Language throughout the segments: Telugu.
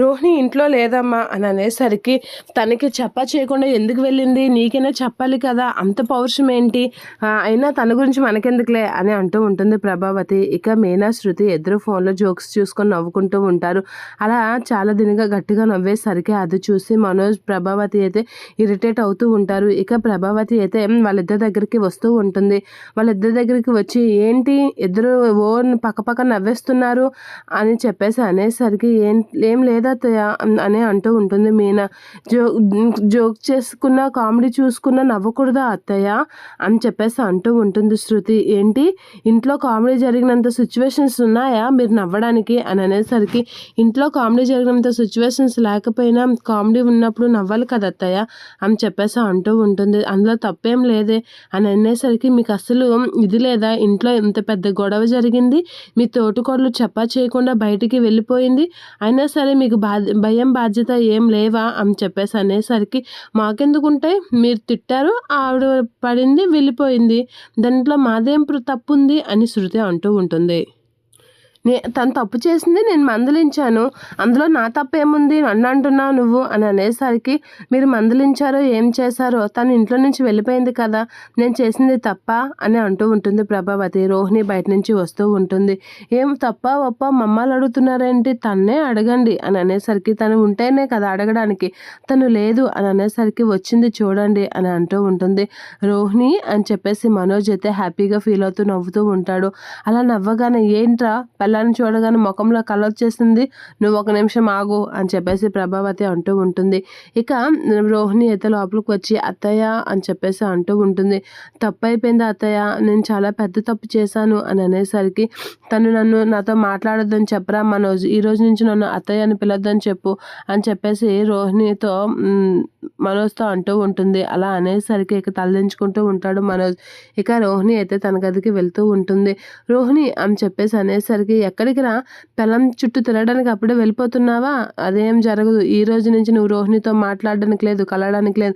రోహిణి ఇంట్లో లేదమ్మా అని అనేసరికి తనకి చేయకుండా ఎందుకు వెళ్ళింది, నీకైనా చెప్పాలి కదా, అంత పౌరుషం ఏంటి, అయినా తన గురించి మనకెందుకులే అని అంటూ ఉంటుంది ప్రభావతి. ఇక మీనా శృతి ఇద్దరు ఫోన్లో జోక్స్ చూసుకొని నవ్వుకుంటూ ఉంటారు. అలా చాలా దినగా గట్టిగా నవ్వేసరికి అది చూసి మనోజ్ ప్రభావతి అయితే ఇరిటేట్ అవుతూ ఉంటారు. ఇక ప్రభావతి అయితే వాళ్ళిద్దరి దగ్గరికి వస్తూ ఉంటుంది. వాళ్ళిద్దరి దగ్గరికి వచ్చి ఏంటి ఇద్దరు ఓ పక్క నవ్వేస్తున్నారు అని చెప్పేసి అనేసరికి ఏం లేదా అత్తయ్య అని అంటూ ఉంటుంది మీనా. జోక్ చేసుకున్న కామెడీ చూసుకున్న నవ్వకూడదా అత్తయ్య అని చెప్పేసి అంటూ ఉంటుంది శృతి. ఏంటి ఇంట్లో కామెడీ జరిగినంత సిచ్యువేషన్స్ ఉన్నాయా మీరు నవ్వడానికి అని అనేసరికి ఇంట్లో కామెడీ జరిగినంత సిచ్యువేషన్స్ లేకపోయినా కామెడీ ఉన్నప్పుడు నవ్వాలి కదా అత్తయ్య అని చెప్పేసి అంటూ ఉంటుంది. అందులో తప్పేం లేదే అని అనేసరికి మీకు అసలు ఇది లేదా, ఇంట్లో ఇంత పెద్ద గొడవ జరిగింది, మీ తోటికోడలు చేయకుండా బయటికి వెళ్ళిపోయింది, అయినా సరే మీకు భయం బాధ్యత ఏం లేవా అని చెప్పేసి అనేసరికి మాకెందుకుంటాయి, మీరు తిట్టారు, ఆవిడ పడింది వెళ్ళిపోయింది, దాంట్లో మాదేం తప్పు ఉంది అని శృతి అంటూ ఉంటుంది. తను తప్పు చేసింది, నేను మందలించాను, అందులో నా తప్పు ఏముంది, నన్ను అంటున్నావు నువ్వు అని అనేసరికి మీరు మందలించారో ఏం చేశారో తను ఇంట్లో నుంచి వెళ్ళిపోయింది కదా, నేను చేసింది తప్ప అని అంటూ ఉంటుంది ప్రభావతి. రోహిణి బయట నుంచి వస్తూ ఉంటుంది. ఏం తప్ప ఒప్ప మమ్మల్ని అడుగుతున్నారేంటి, తన్నే అడగండి అని అనేసరికి తను ఉంటేనే కదా అడగడానికి, తను లేదు అని అనేసరికి వచ్చింది చూడండి అని అంటూ ఉంటుంది. రోహిణి అని చెప్పేసి మనోజ్ అయితే హ్యాపీగా ఫీల్ అవుతూ నవ్వుతూ ఉంటాడు. అలా నవ్వగానే ఏంట్రా పిల్లని చూడగానే ముఖంలో కలొచ్చేసింది, నువ్వు ఒక నిమిషం ఆగు అని చెప్పేసి ప్రభావతి అంటూ ఉంటుంది. ఇక రోహిణి అయితే లోపలికి వచ్చి అత్తయ్య అని చెప్పేసి అంటూ ఉంటుంది. తప్పు అయిపోయింది అత్తయ్య, నేను చాలా పెద్ద తప్పు చేశాను అని అనేసరికి తను నాతో మాట్లాడొద్దని చెప్పరా మనోజ్, ఈ రోజు నుంచి నన్ను అత్తయ్య అని పిలొద్దని చెప్పు అని చెప్పేసి రోహిణితో మనోజ్తో అంటూ ఉంటుంది. అలా అనేసరికి ఇక తలదించుకుంటూ ఉంటాడు మనోజ్. ఇక రోహిణి అయితే తన గదికి వెళ్తూ ఉంటుంది. రోహిణి అని చెప్పేసి అనేసరికి ఎక్కడికి రా, పిల్లం చుట్టూ తిరగడానికి అప్పుడే వెళ్ళిపోతున్నావా, అదేం జరగదు, ఈ రోజు నుంచి నువ్వు రోహిణితో మాట్లాడడానికి లేదు, కలవడానికి లేదు,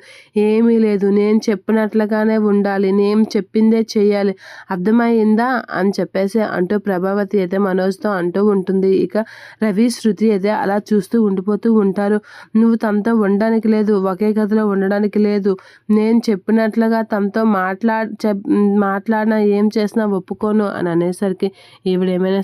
ఏమీ లేదు, నేను చెప్పినట్లుగానే ఉండాలి, నేను చెప్పిందే చెయ్యాలి, అర్థమైందా అని చెప్పేసి అంటూ ప్రభావతి అయితే మనోజ్తో అంటూ ఉంటుంది. ఇక రవి శృతి అయితే అలా చూస్తూ ఉండిపోతూ ఉంటారు. నువ్వు తనతో ఉండడానికి లేదు, ఒకే గదిలో ఉండడానికి లేదు, నేను చెప్పినట్లుగా తనతో మాట్లాడినా ఏం చేసినా ఒప్పుకోను అని అనేసరికి ఈవిడేమైనా